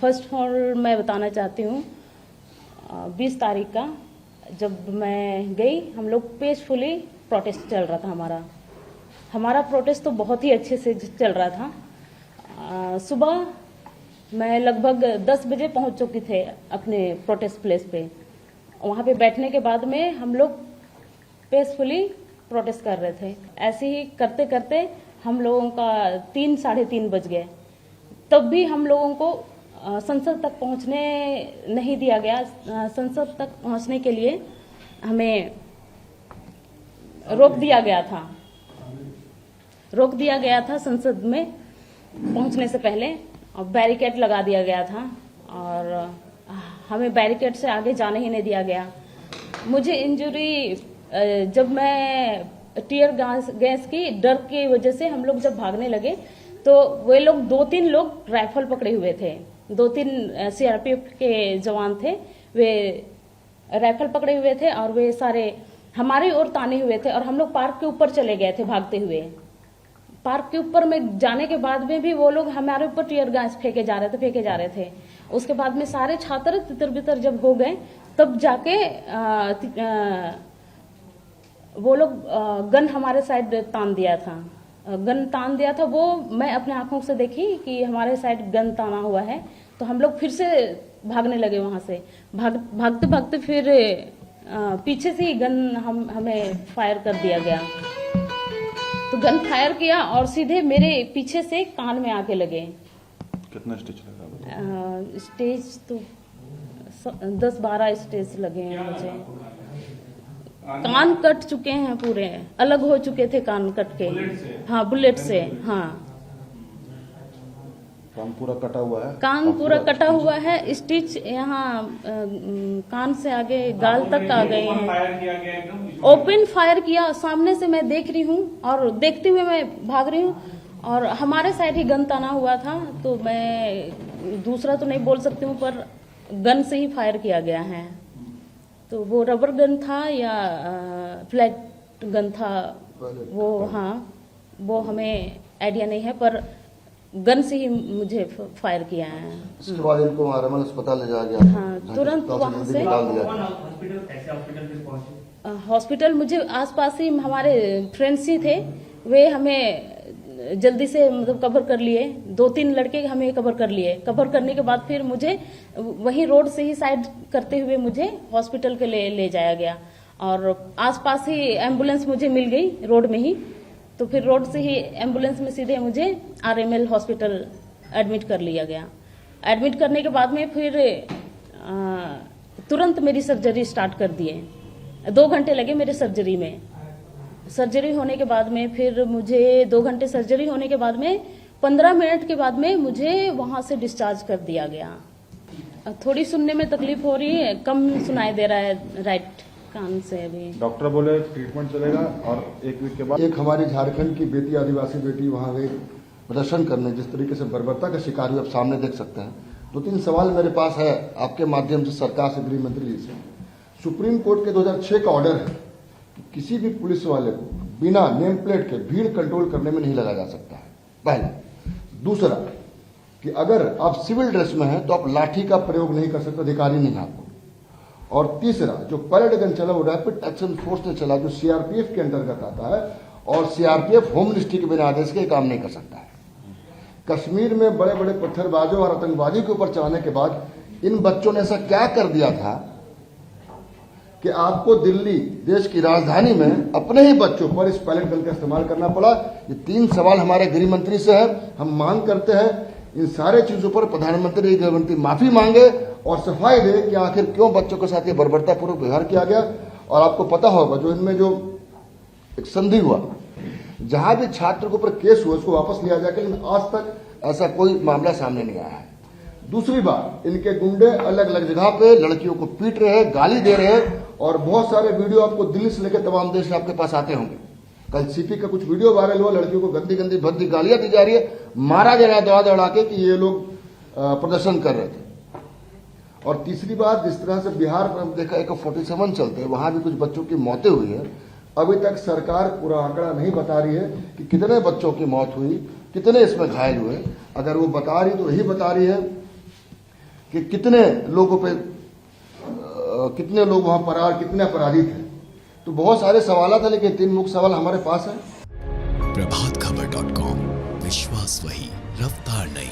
First of all मैं बताना चाहती हूँ 20 तारीख का जब मैं गई, हम लोग पीसफुली प्रोटेस्ट चल रहा था। हमारा प्रोटेस्ट तो बहुत ही अच्छे से चल रहा था। सुबह मैं लगभग 10 बजे पहुंच चुकी थे अपने प्रोटेस्ट प्लेस पे। वहाँ पे बैठने के बाद में हम लोग पीसफुली प्रोटेस्ट कर रहे थे। ऐसे ही करते करते हम लोगों का 3 साढ़े 3 बज गए। तब भी हम लोगों को संसद तक पहुंचने नहीं दिया गया। संसद तक पहुंचने के लिए हमें रोक दिया गया था संसद में पहुंचने से पहले, और बैरिकेड लगा दिया गया था और हमें बैरिकेड से आगे जाने ही नहीं दिया गया। मुझे इंजरी, जब मैं टीयर गैस की डर की वजह से हम लोग जब भागने लगे तो वे लोग 2-3 लोग राइफल पकड़े हुए थे। 2-3 सीआरपीएफ के जवान थे, वे राइफल पकड़े हुए थे और वे सारे हमारी ओर ताने हुए थे। और हम लोग पार्क के ऊपर चले गए थे भागते हुए। पार्क के ऊपर में जाने के बाद में भी वो लोग हमारे ऊपर टीयर गैस फेंके जा रहे थे। उसके बाद में सारे छात्र तितर बितर जब हो गए तब जाके वो लोग गन हमारे साइड तान दिया था। वो मैं अपने आंखों से देखी कि हमारे साइड गन ताना हुआ है। तो हम लोग फिर से भागने लगे वहां से। भागते भागते फिर पीछे से ही गन हमें फायर कर दिया गया। तो गन फायर किया और सीधे मेरे पीछे से कान में आके लगे। कितना स्टेज लगा? स्टेज तो 10-12 स्टेज लगे हैं मुझे। कान कट चुके हैं, पूरे अलग हो चुके थे कान कट के। हाँ, बुलेट से। हाँ, कान पूरा कटा हुआ है। कान पूरा कटा हुआ है। स्टिच यहाँ कान से आगे गाल तक आ गए हैं। ओपन फायर किया, सामने से मैं देख रही हूँ और देखते हुए मैं भाग रही हूँ। और हमारे साइड ही गन ताना हुआ था, तो मैं दूसरा तो नहीं बोल सकती हूँ, पर गन से ही फायर किया गया है। तो वो रबर गन था या फ्लैट गन था वो, हाँ, वो हमें आइडिया नहीं है, पर गन से ही मुझे फायर किया है। इसके बाद इनको आरएमएल अस्पताल ले जाया गया। हाँ, तुरंत वहां से हॉस्पिटल। मुझे आसपास ही हमारे फ्रेंड्स ही थे, वे हमें जल्दी से मतलब कवर कर लिए। 2-3 लड़के हमें कवर कर लिए। कवर करने के बाद फिर मुझे वही रोड से ही साइड करते हुए मुझे हॉस्पिटल के ले जाया गया। और आसपास ही एम्बुलेंस मुझे मिल गई रोड में ही। तो फिर रोड से ही एम्बुलेंस में सीधे मुझे आरएमएल हॉस्पिटल एडमिट कर लिया गया। एडमिट करने के बाद में फिर तुरंत मेरी सर्जरी स्टार्ट कर दिए। 2 घंटे लगे मेरे सर्जरी में। सर्जरी होने के बाद में फिर मुझे 2 घंटे सर्जरी होने के बाद में 15 मिनट के बाद में मुझे वहां से डिस्चार्ज कर दिया गया। थोड़ी सुनने में तकलीफ हो रही है, कम सुनाई दे रहा है राइट कान से। अभी डॉक्टर बोले ट्रीटमेंट चलेगा और 1 वीक के बाद। एक हमारी झारखंड की बेटी, आदिवासी बेटी, वहां गई प्रदर्शन करने, जिस तरीके से बर्बरता का शिकार हुई आप सामने देख सकते हैं। 2-3 सवाल मेरे पास है आपके माध्यम से सरकार से, गृह मंत्री जी से। सुप्रीम कोर्ट के 2006 का ऑर्डर है कि किसी भी पुलिस वाले को बिना नेम प्लेट के भीड़ कंट्रोल करने में नहीं लगाया जा सकता है, पहला। दूसरा कि अगर आप सिविल ड्रेस में हैं तो आप लाठी का प्रयोग नहीं कर सकते, अधिकारी नहीं आपको। और तीसरा, जो परेड गन चला वो रैपिड एक्शन फोर्स ने चला, जो सीआरपीएफ के अंतर्गत आता है, और सीआरपीएफ होम मिनिस्ट्री के बिना आदेश के काम नहीं कर सकता है। कश्मीर में बड़े बड़े पत्थरबाजों और आतंकवादी के ऊपर चलाने के बाद इन बच्चों ने ऐसा क्या कर दिया था कि आपको दिल्ली, देश की राजधानी में, अपने ही बच्चों पर इस पैलेट गन का इस्तेमाल करना पड़ा। ये 3 सवाल हमारे गृह मंत्री से है। हम मांग करते हैं इन सारे चीजों पर प्रधानमंत्री, गृह मंत्री माफी मांगे और सफाई दे कि आखिर क्यों बच्चों के साथ ये बर्बरतापूर्वक व्यवहार किया गया। और आपको पता होगा जो इनमें जो एक संधि हुआ, जहां भी छात्र के ऊपर केस हुआ उसको वापस लिया जाएगा, लेकिन आज तक ऐसा कोई मामला सामने नहीं आया है। दूसरी बात, इनके गुंडे अलग अलग जगह पे लड़कियों को पीट रहे हैं, गाली दे रहे हैं, और बहुत सारे वीडियो आपको दिल्ली से लेकर तमाम देश से आपके पास आते होंगे। कल सीपी का कुछ वीडियो वायरल हुआ, लड़कियों को गंदी गंदी भद्दी गालियां दी जा रही है, मारा जा रहा है दौड़ा दौड़ा के कि ये लोग प्रदर्शन कर रहे थे। और तीसरी बात, जिस तरह से बिहार में देखा AK-47 चलते हैं, वहां भी कुछ बच्चों की मौतें हुई है। अभी तक सरकार पूरा आंकड़ा नहीं बता रही है कि कितने बच्चों की मौत हुई, कितने इसमें घायल हुए। अगर वो बता रही तो यही बता रही है कि कितने लोगों पे कितने लोग वहां फरार, कितने अपराधी थे। तो बहुत सारे सवाल थे, लेकिन 3 मुख्य सवाल हमारे पास है। प्रभातखबर.com, विश्वास वही, रफ्तार नहीं।